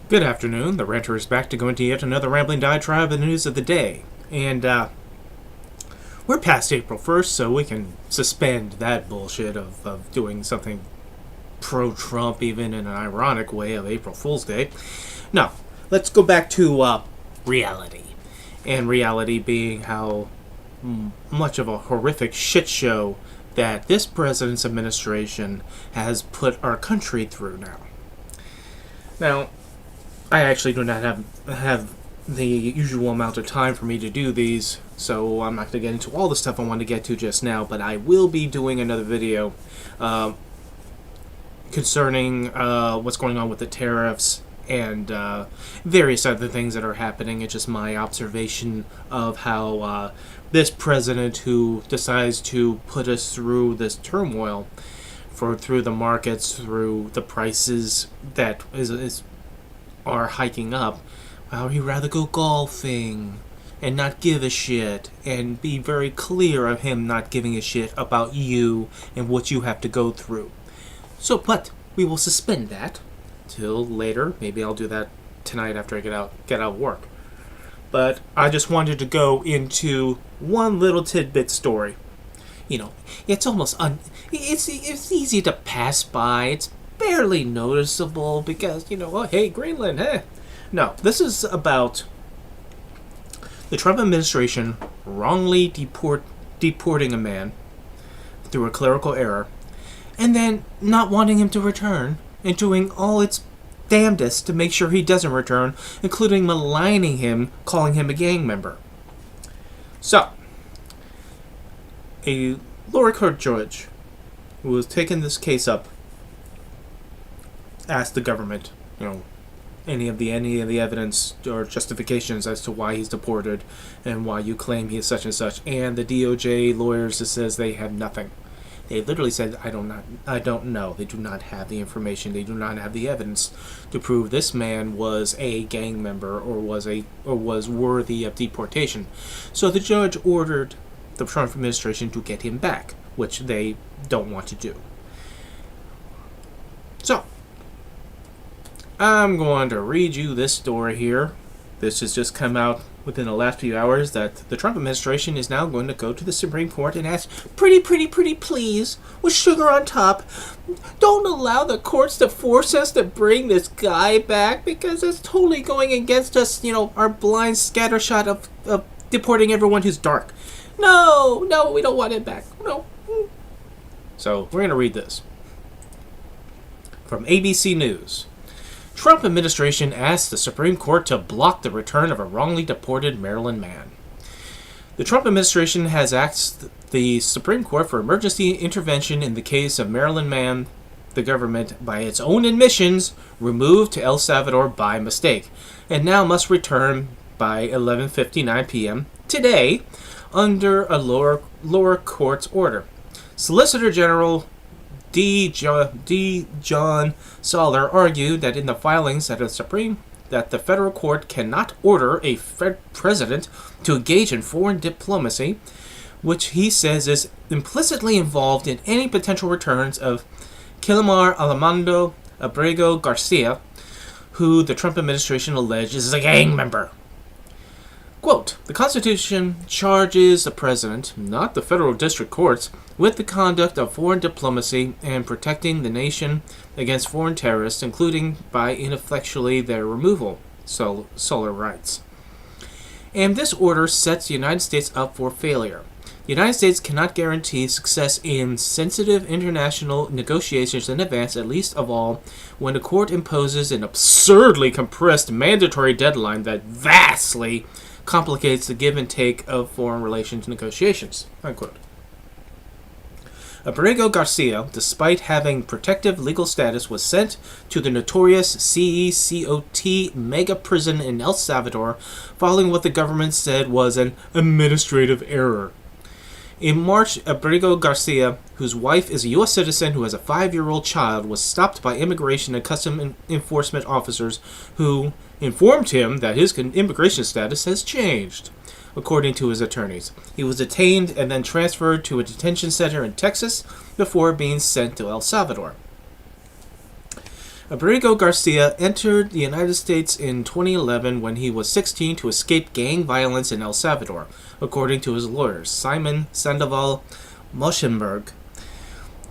Good afternoon, the Ranter is back to go into yet another rambling diatribe of the news of the day. And, we're past April 1st, so we can suspend that bullshit of doing something pro-Trump, even in an ironic way, of April Fool's Day. No, let's go back to, reality. And reality being how much of a horrific shit show that this president's administration has put our country through now. Now, I actually do not have the usual amount of time for me to do these, so I'm not going to get into all the stuff I want to get to just now, but I will be doing another video concerning what's going on with the tariffs and various other things that are happening. It's just my observation of how this president who decides to put us through this turmoil, through the markets, through the prices that are hiking up, well, he'd rather go golfing and not give a shit, and be very clear of him not giving a shit about you and what you have to go through. So, but we will suspend that till later. Maybe I'll do that tonight after I get out of work. But I just wanted to go into one little tidbit story. You know, it's almost it's easy to pass by. It's barely noticeable because, you know, oh, hey, Greenland, eh? No, this is about the Trump administration wrongly deporting a man through a clerical error, and then not wanting him to return and doing all its damnedest to make sure he doesn't return, including maligning him, calling him a gang member. So, a lower court judge who was taking this case up asked the government, you know, any of the evidence or justifications as to why he's deported and why you claim he is such and such. And the DOJ lawyers just says they have nothing. They literally said, I don't know. They do not have the information. They do not have the evidence to prove this man was a gang member or was worthy of deportation. So the judge ordered the Trump administration to get him back, which they don't want to do. So, I'm going to read you this story here. This has just come out within the last few hours that the Trump administration is now going to go to the Supreme Court and ask, pretty please, with sugar on top, don't allow the courts to force us to bring this guy back because it's totally going against us, you know, our blind scattershot of deporting everyone who's dark. No, we don't want him back. No. So, we're going to read this. From ABC News. Trump administration asks the Supreme Court to block the return of a wrongly deported Maryland man. The Trump administration has asked the Supreme Court for emergency intervention in the case of Maryland man the government, by its own admissions, removed to El Salvador by mistake, and now must return by 11:59 p.m. today under a lower court's order. Solicitor General D. John Soller argued that in the filings that the federal court cannot order a president to engage in foreign diplomacy, which he says is implicitly involved in any potential returns of Kilmar Alamando Abrego Garcia, who the Trump administration alleges is a gang member. Quote, the Constitution charges the president, not the federal district courts, with the conduct of foreign diplomacy and protecting the nation against foreign terrorists, including by ineffectually their removal, Soller writes. And this order sets the United States up for failure. The United States cannot guarantee success in sensitive international negotiations in advance, at least of all when the court imposes an absurdly compressed mandatory deadline that vastly complicates the give and take of foreign relations negotiations. Unquote. Abrego Garcia, despite having protective legal status, was sent to the notorious CECOT mega prison in El Salvador following what the government said was an administrative error. In March, Abrego Garcia, whose wife is a U.S. citizen who has a 5-year-old child, was stopped by immigration and custom enforcement officers who informed him that his immigration status has changed. according to his attorneys. He was detained and then transferred to a detention center in Texas before being sent to El Salvador. Abrigo Garcia entered the United States in 2011 when he was 16 to escape gang violence in El Salvador, according to his lawyers, Simon Sandoval Moschenberg.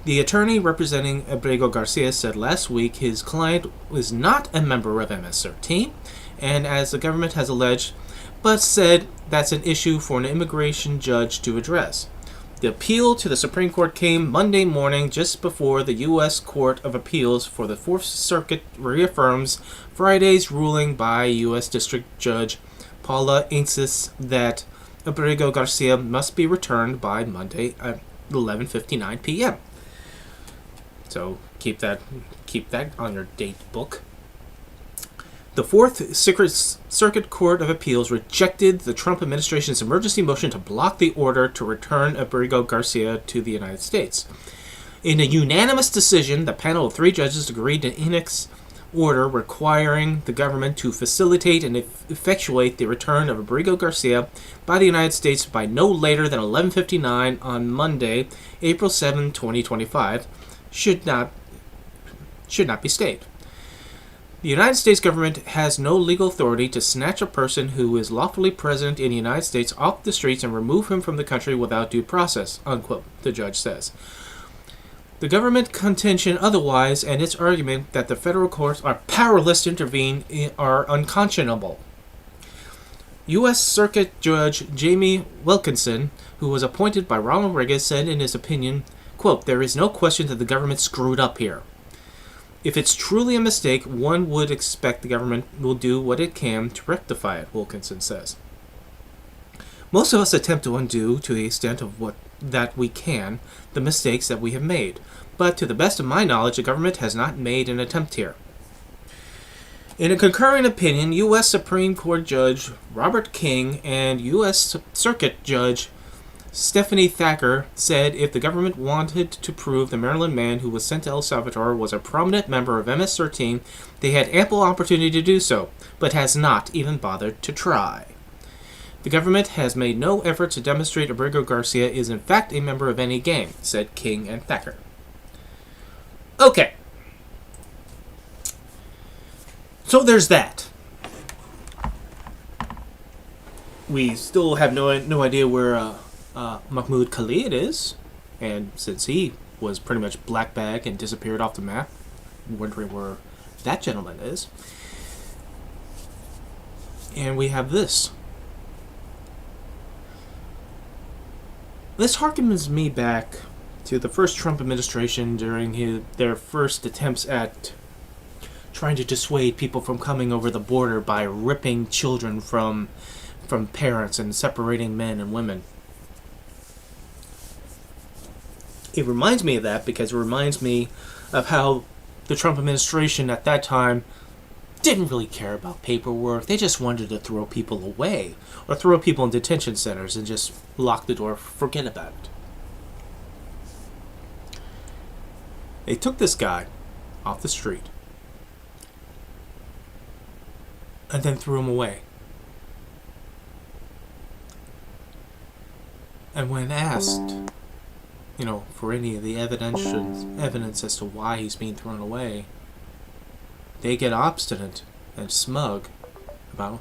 The attorney representing Abrigo Garcia said last week his client was not a member of MS-13, and as the government has alleged, but said that's an issue for an immigration judge to address. The appeal to the Supreme Court came Monday morning just before the U.S. Court of Appeals for the Fourth Circuit reaffirms Friday's ruling by U.S. District Judge Paula Inces that Abrigo Garcia must be returned by Monday at 11:59 p.m. So keep that on your date book. The Fourth Circuit Court of Appeals rejected the Trump administration's emergency motion to block the order to return Abrigo Garcia to the United States. In a unanimous decision, the panel of 3 judges agreed to annex order requiring the government to facilitate and effectuate the return of Abrigo Garcia by the United States by no later than 11:59 on Monday, April 7, 2025, should not be stayed. The United States government has no legal authority to snatch a person who is lawfully present in the United States off the streets and remove him from the country without due process, unquote, the judge says. The government contention otherwise and its argument that the federal courts are powerless to intervene are unconscionable. U.S. Circuit Judge Jamie Wilkinson, who was appointed by Ronald Reagan, said in his opinion, quote, "There is no question that the government screwed up here. If it's truly a mistake, one would expect the government will do what it can to rectify it," Wilkinson says. Most of us attempt to undo, to the extent of that we can, the mistakes that we have made. But to the best of my knowledge, the government has not made an attempt here. In a concurring opinion, U.S. Supreme Court Judge Robert King and U.S. Circuit Judge Stephanie Thacker said if the government wanted to prove the Maryland man who was sent to El Salvador was a prominent member of MS-13, they had ample opportunity to do so, but has not even bothered to try. The government has made no effort to demonstrate Abrigo Garcia is in fact a member of any gang, said King and Thacker. Okay. So there's that. We still have no idea where Mahmoud Khalid is, and since he was pretty much black bag and disappeared off the map, I'm wondering where that gentleman is. And we have this. This harkens me back to the first Trump administration during their first attempts at trying to dissuade people from coming over the border by ripping children from parents and separating men and women. It reminds me of that because it reminds me of how the Trump administration at that time didn't really care about paperwork. They just wanted to throw people away or throw people in detention centers and just lock the door, forget about it. They took this guy off the street and then threw him away. And when asked, for any of the evidence as to why he's being thrown away, they get obstinate and smug about,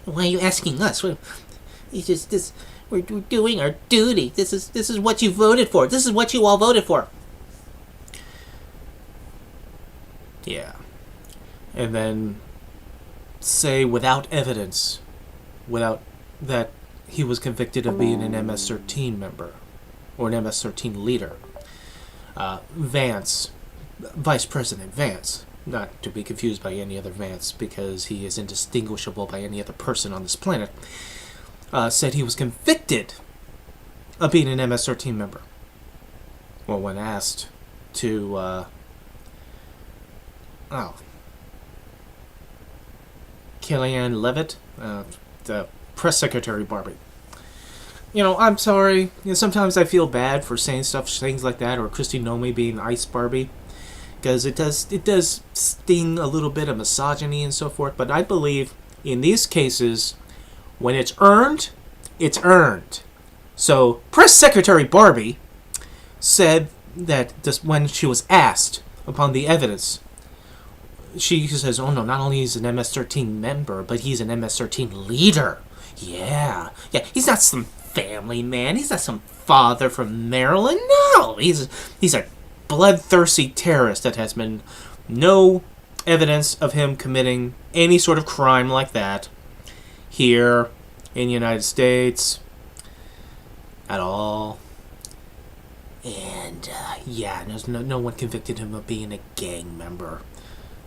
why are you asking us? We're doing our duty. This is what you voted for. This is what you all voted for. Yeah. And then say without evidence, without that he was convicted of being an MS-13 member or an MS-13 leader. Vance, Vice President Vance, not to be confused by any other Vance because he is indistinguishable by any other person on this planet, said he was convicted of being an MS-13 member. Well, when asked to, Kellyanne Levitt, the press secretary Barbie. I'm sorry. Sometimes I feel bad for saying things like that, or Christy Nomi being Ice Barbie, because it does sting a little bit of misogyny and so forth. But I believe in these cases, When it's earned, it's earned. So, Press Secretary Barbie said that when she was asked upon the evidence, she says, oh no, not only is he an MS-13 member, but he's an MS-13 leader. Yeah, he's not some family man. He's not some father from Maryland. No, he's a bloodthirsty terrorist that has been no evidence of him committing any sort of crime like that here in the United States at all. And there's no one convicted him of being a gang member.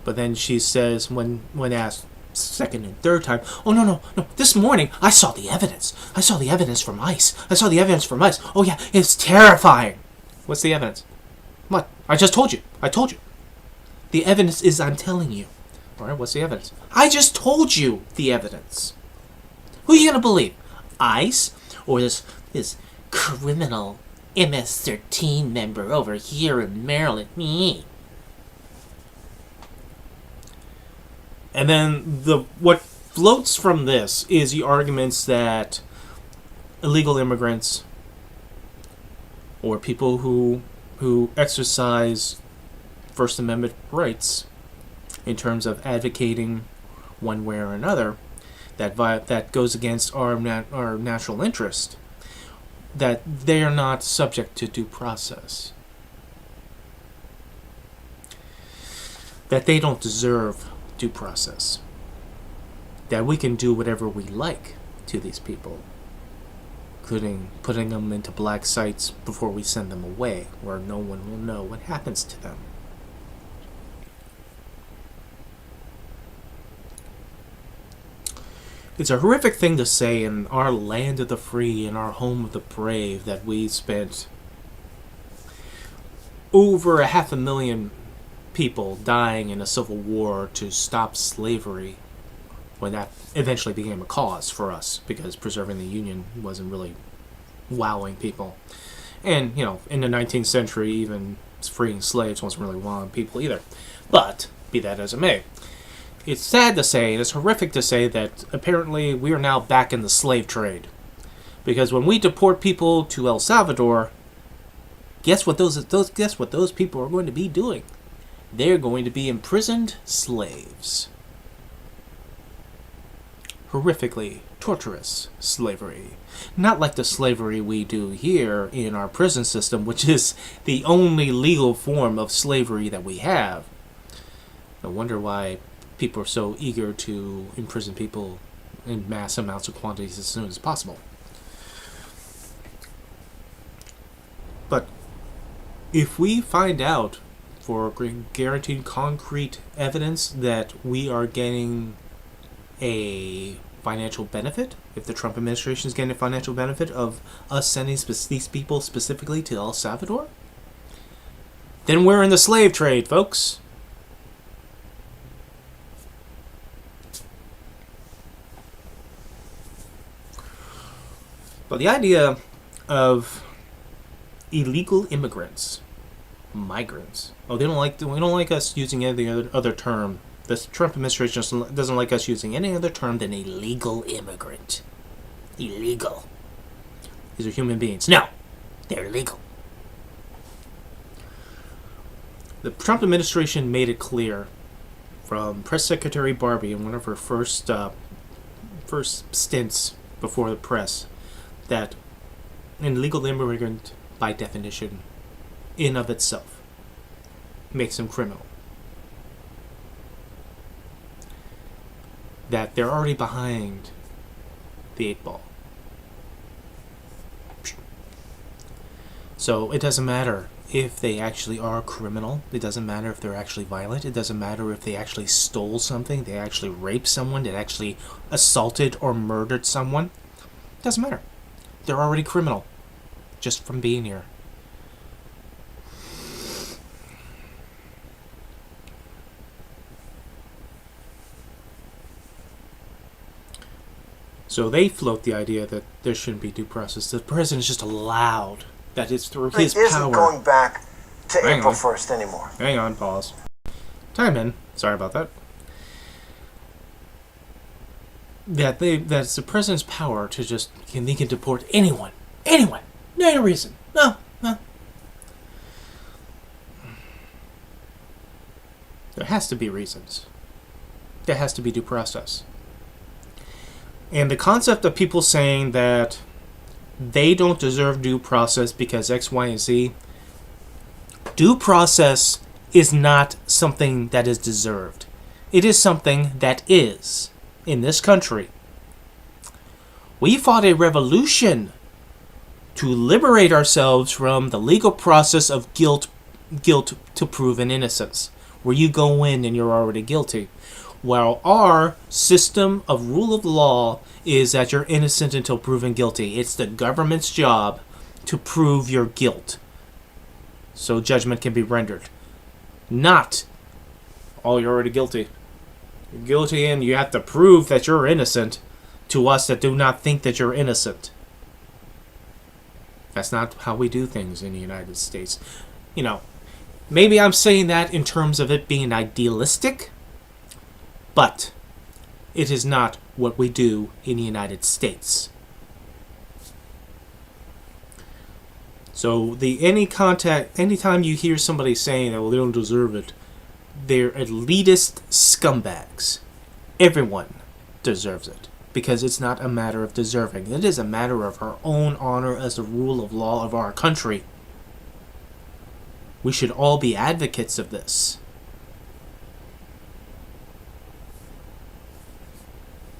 But then she says, when asked second and third time, oh no, this morning I saw the evidence. I saw the evidence from ICE. Oh yeah, it's terrifying. What's the evidence? What? I just told you. I told you. The evidence is I'm telling you. Alright, what's the evidence? I just told you the evidence. Who are you gonna believe? ICE? Or this criminal MS-13 member over here in Maryland? Me. And then what floats from this is the arguments that illegal immigrants or people who exercise First Amendment rights in terms of advocating one way or another that goes against our natural interest, that they are not subject to due process, that they don't deserve due process, that we can do whatever we like to these people, including putting them into black sites before we send them away, where no one will know what happens to them. It's a horrific thing to say in our land of the free, in our home of the brave, that we spent over 500,000 people dying in a civil war to stop slavery, when that eventually became a cause for us, because preserving the Union wasn't really wowing people. And, in the 19th century, even freeing slaves wasn't really wowing people either. But, be that as it may, it's sad to say, and it's horrific to say, that apparently we are now back in the slave trade. Because when we deport people to El Salvador, guess what those people are going to be doing? They're going to be imprisoned slaves. Horrifically torturous slavery. Not like the slavery we do here in our prison system, which is the only legal form of slavery that we have. I wonder why people are so eager to imprison people in mass amounts of quantities as soon as possible. But if we find out for guaranteed concrete evidence that we are getting a financial benefit, if the Trump administration is getting a financial benefit of us sending these people specifically to El Salvador, then we're in the slave trade, folks. But the idea of illegal immigrants, migrants. We don't like us using any other term. The Trump administration doesn't like us using any other term than illegal immigrant. Illegal. These are human beings. No, they're illegal. The Trump administration made it clear, from Press Secretary Barbie in one of her first stints before the press, that an illegal immigrant, by definition, in of itself, makes them criminal. That they're already behind the 8 ball. So it doesn't matter if they actually are criminal. It doesn't matter if they're actually violent. It doesn't matter if they actually stole something, they actually raped someone, they actually assaulted or murdered someone. It doesn't matter. They're already criminal just from being here. So they float the idea that there shouldn't be due process. The president is just allowed. That it's through his power. It isn't going back to April 1st anymore. Hang on, pause. Time in. Sorry about that. that that's the president's power to just they can deport anyone, no reason, no. There has to be reasons. There has to be due process. And the concept of people saying that they don't deserve due process because X, Y, and Z, due process is not something that is deserved. It is something that is. In this country, we fought a revolution to liberate ourselves from the legal process of guilt to proven innocence, where you go in and you're already guilty. While our system of rule of law is that you're innocent until proven guilty. It's the government's job to prove your guilt, so judgment can be rendered. Not, oh, you're already guilty. You're guilty and you have to prove that you're innocent to us that do not think that you're innocent. That's not how we do things in the United States. Maybe I'm saying that in terms of it being idealistic, but it is not what we do in the United States. So anytime you hear somebody saying that, well, they don't deserve it, they're elitist scumbags. Everyone deserves it, because it's not a matter of deserving. It is a matter of our own honor as the rule of law of our country. We should all be advocates of this.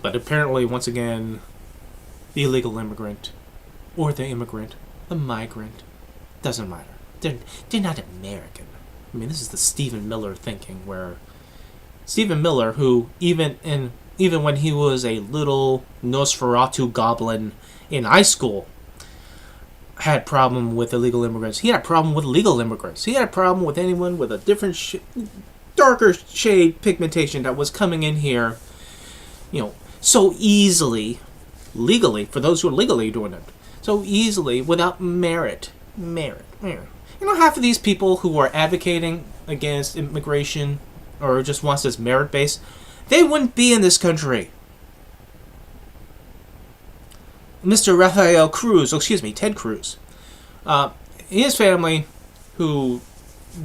But apparently, once again, the illegal immigrant, or the immigrant, the migrant, doesn't matter. They're not American. I mean, this is the Stephen Miller thinking, where Stephen Miller, who even when he was a little Nosferatu goblin in high school, had problem with illegal immigrants. He had a problem with legal immigrants. He had a problem with anyone with a different darker shade pigmentation that was coming in here, so easily, legally, for those who are legally doing it, so easily without merit. Half of these people who are advocating against immigration or just wants this merit base, they wouldn't be in this country. Ted Cruz, his family, who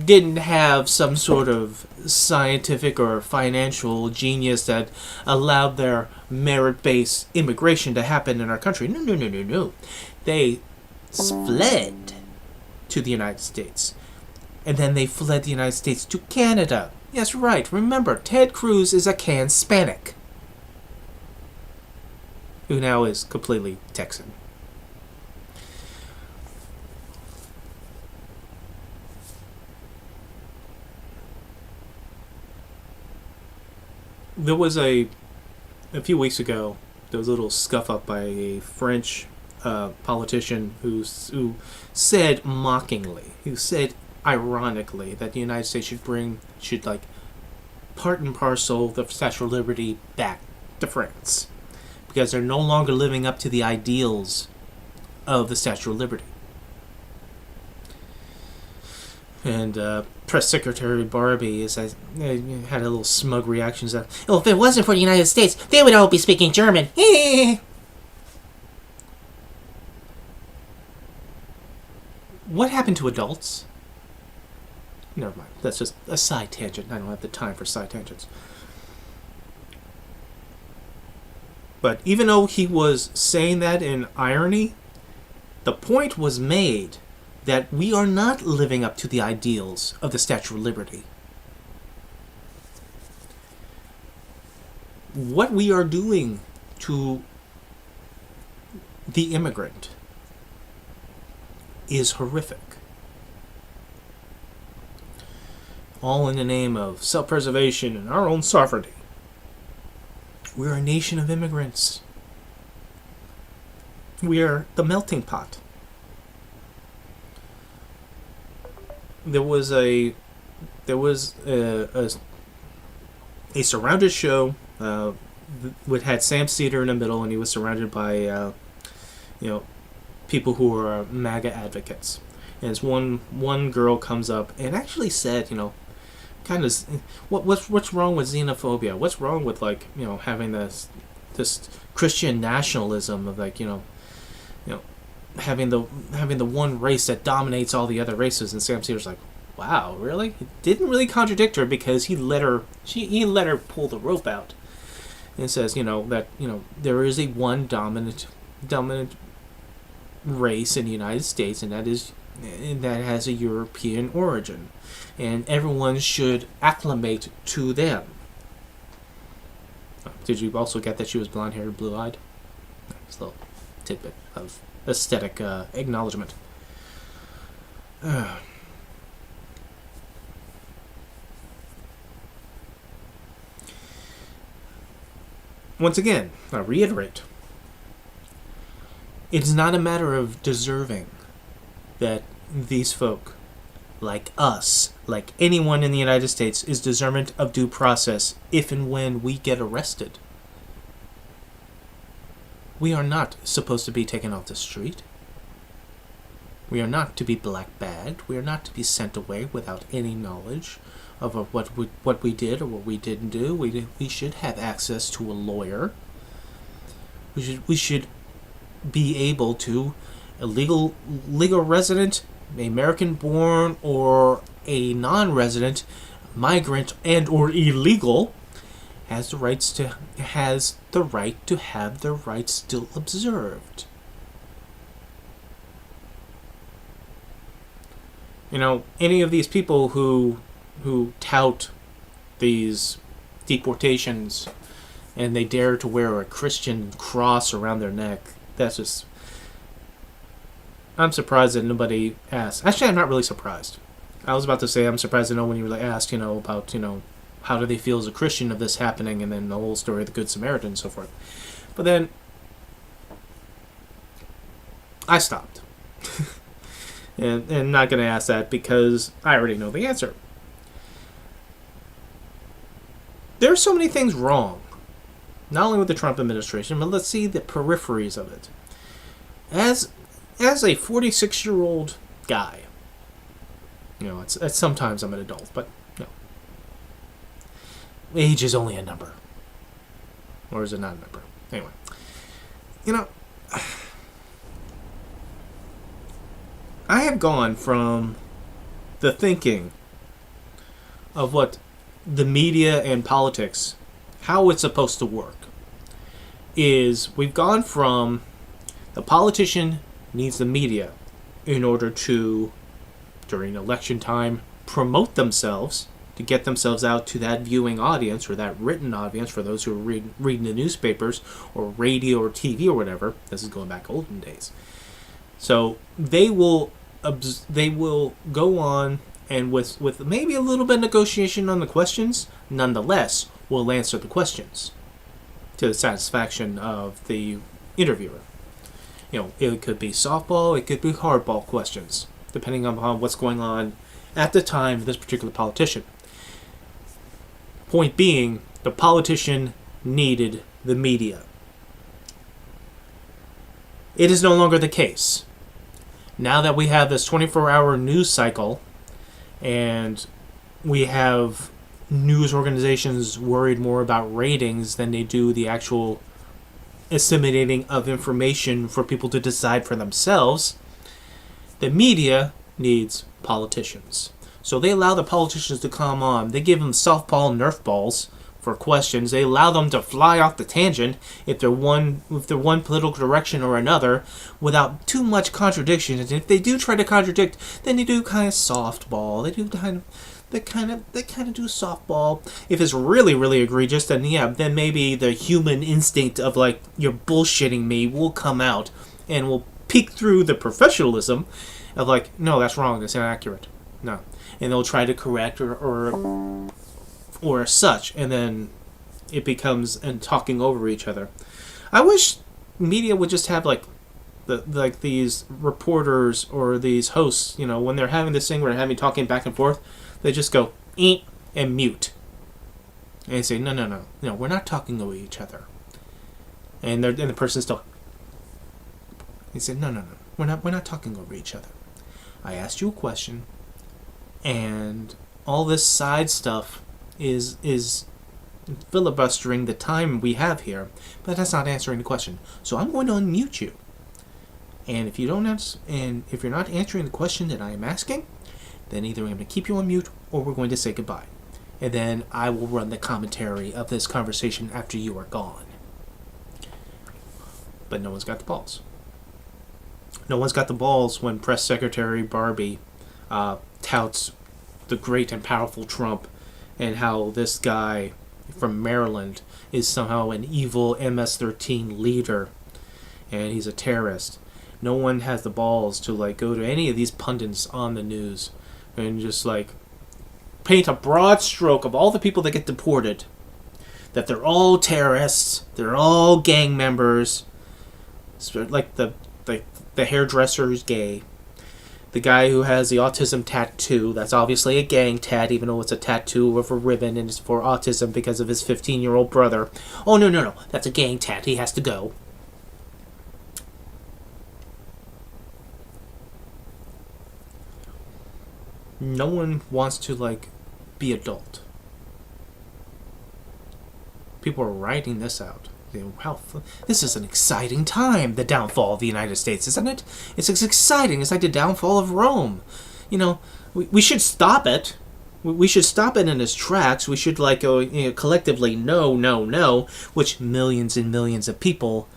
didn't have some sort of scientific or financial genius that allowed their merit-based immigration to happen in our country. No. They fled to the United States. And then they fled the United States to Canada. Yes, right. Remember, Ted Cruz is a Can-Spanic, who now is completely Texan. There was a few weeks ago, there was a little scuff up by a French politician who said mockingly, who said ironically, that the United States should part and parcel the Statue of Liberty back to France, because they're no longer living up to the ideals of the Statue of Liberty. And Press Secretary Barbie had a little smug reaction. That, if it wasn't for the United States, they would all be speaking German. What happened to adults? Never mind. That's just a side tangent. I don't have the time for side tangents. But even though he was saying that in irony, the point was made that we are not living up to the ideals of the Statue of Liberty. What we are doing to the immigrant is horrific. All in the name of self-preservation and our own sovereignty. We're a nation of immigrants. We are the melting pot. There was a surrounded show. It had Sam Cedar in the middle, and he was surrounded by people who are MAGA advocates. And this one girl comes up and actually said, kind of, what's wrong with xenophobia? What's wrong with having this this Christian nationalism of like, having the one race that dominates all the other races. And Sam Seaver's like, wow, really? It didn't really contradict her because he let her pull the rope out. And says, that there is a one dominant race in the United States, and that has a European origin, and everyone should acclimate to them. Did you also get that she was blonde-haired, blue-eyed? Just a little tidbit of aesthetic acknowledgement. Once again, I reiterate, it's not a matter of deserving that these folk, like us, like anyone in the United States, is deserving of due process if and when we get arrested. We are not supposed to be taken off the street. We are not to be black-bagged. We are not to be sent away without any knowledge of what we did or what we didn't do. We should have access to a lawyer. We should be able to, a legal resident, American-born or a non-resident, migrant and or illegal, has the right to have their rights still observed. Any of these people who tout these deportations and they dare to wear a Christian cross around their neck, that's just... I'm surprised that nobody asked. Actually, I'm not really surprised. I was about to say I'm surprised that no one really asked, about, how do they feel as a Christian of this happening, and then the whole story of the Good Samaritan and so forth. But then I stopped. and not going to ask that because I already know the answer. There are so many things wrong, not only with the Trump administration, but let's see the peripheries of it. As a 46-year-old guy, it's sometimes I'm an adult, but age is only a number. Or is it not a number? Anyway, I have gone from the thinking of what the media and politics, how it's supposed to work, is we've gone from the politician needs the media in order to, during election time, promote themselves, to get themselves out to that viewing audience or that written audience for those who are reading the newspapers or radio or TV or whatever. This is going back olden days. So they will go on and with maybe a little bit of negotiation on the questions, nonetheless, will answer the questions to the satisfaction of the interviewer. It could be softball, it could be hardball questions, depending on what's going on at the time of this particular politician. Point being, the politician needed the media. It is no longer the case. Now that we have this 24-hour news cycle, and we have news organizations worried more about ratings than they do the actual assimilating of information for people to decide for themselves, the media needs politicians. So they allow the politicians to come on. They give them softball Nerf balls for questions. They allow them to fly off the tangent if they're one political direction or another without too much contradiction. And if they do try to contradict, then they do kind of softball. They kind of do softball. If it's really, really egregious, then maybe the human instinct of like, you're bullshitting me will come out and will peek through the professionalism of like, no, that's wrong, that's inaccurate. No. And they'll try to correct or such, and then it becomes and talking over each other. I wish media would just have like these reporters or these hosts, when they're having this thing where they're having talking back and forth, they just go eat and mute, and they say no, we're not talking over each other, and the person's still. They say no, we're not talking over each other. I asked you a question, and all this side stuff is filibustering the time we have here, but that's not answering the question. So I'm going to unmute you. And if you don't answer, and if you're not answering the question that I am asking, then either I'm going to keep you on mute or we're going to say goodbye. And then I will run the commentary of this conversation after you are gone. But no one's got the balls. No one's got the balls when Press Secretary Barbie touts the great and powerful Trump and how this guy from Maryland is somehow an evil MS-13 leader and he's a terrorist. No one has the balls to go to any of these pundits on the news and just paint a broad stroke of all the people that get deported, that they're all terrorists, they're all gang members, like the hairdresser who's gay, the guy who has the autism tattoo, that's obviously a gang tat, even though it's a tattoo of a ribbon and it's for autism because of his 15-year-old brother. Oh, no, that's a gang tat, he has to go. No one wants to, be adult. People are writing this out. Wow, this is an exciting time, the downfall of the United States, isn't it? It's as exciting as the downfall of Rome. We should stop it. We should stop it in its tracks. We should, collectively no, which millions and millions of people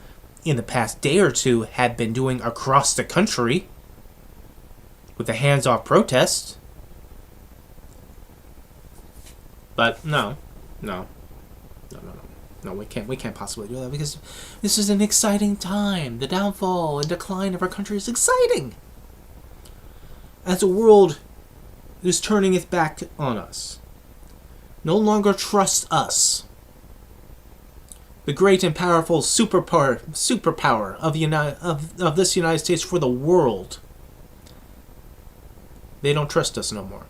in the past day or two have been doing across the country with the hands-off protests. But no, we can't possibly do that because this is an exciting time. The downfall and decline of our country is exciting. As the world is turning its back on us, no longer trusts us. The great and powerful superpower of this United States for the world. They don't trust us no more.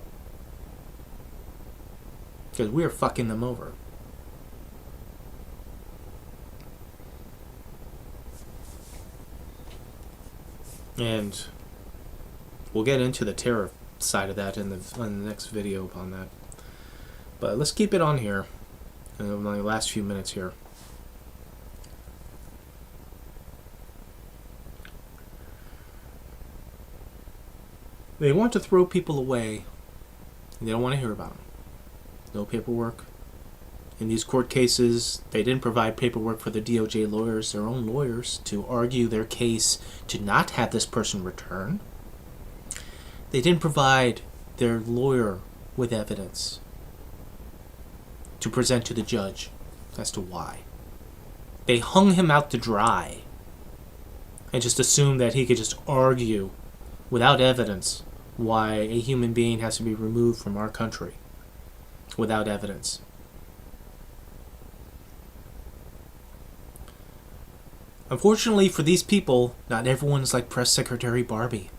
Because we are fucking them over. And we'll get into the terror side of that in the next video on that. But let's keep it on here in the last few minutes here. They want to throw people away, and they don't want to hear about them. No paperwork. In these court cases, they didn't provide paperwork for the DOJ lawyers, their own lawyers, to argue their case to not have this person return. They didn't provide their lawyer with evidence to present to the judge as to why. They hung him out to dry and just assumed that he could just argue without evidence why a human being has to be removed from our country without evidence. Unfortunately for these people, not everyone is like Press Secretary Barbie.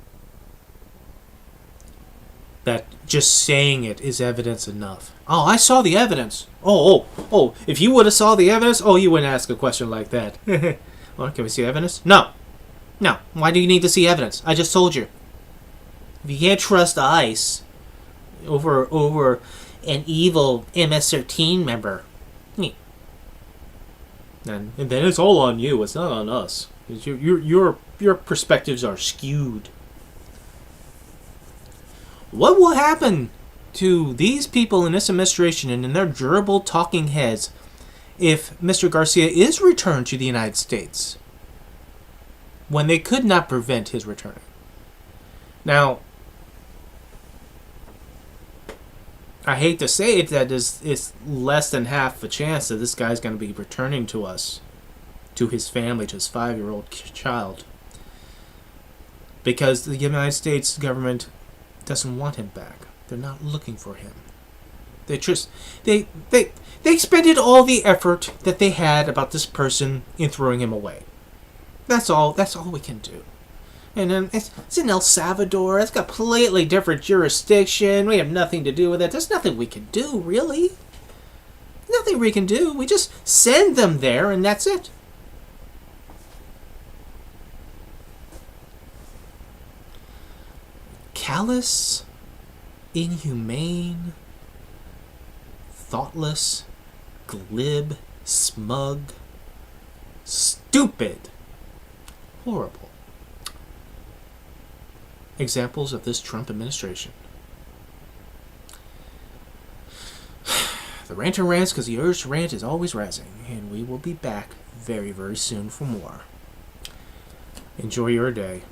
That just saying it is evidence enough. Oh, I saw the evidence. Oh, if you would have saw the evidence, you wouldn't ask a question like that. Well, can we see evidence? No. Why do you need to see evidence? I just told you. If you can't trust ICE over an evil MS-13 member, and then it's all on you. It's not on us. Your perspectives are skewed. What will happen to these people in this administration and in their durable talking heads if Mr. Garcia is returned to the United States when they could not prevent his return? Now, I hate to say it, that it's less than half a chance that this guy's going to be returning to us, to his family, to his 5-year-old child. Because the United States government doesn't want him back. They're not looking for him. They expended all the effort that they had about this person in throwing him away. That's all we can do. And then it's in El Salvador. It's got completely different jurisdiction. We have nothing to do with it. There's nothing we can do, really. Nothing we can do. We just send them there, and that's it. Callous, inhumane, thoughtless, glib, smug, stupid, horrible examples of this Trump administration. The Ranter rants because the urge to rant is always rising, and we will be back very, very soon for more. Enjoy your day.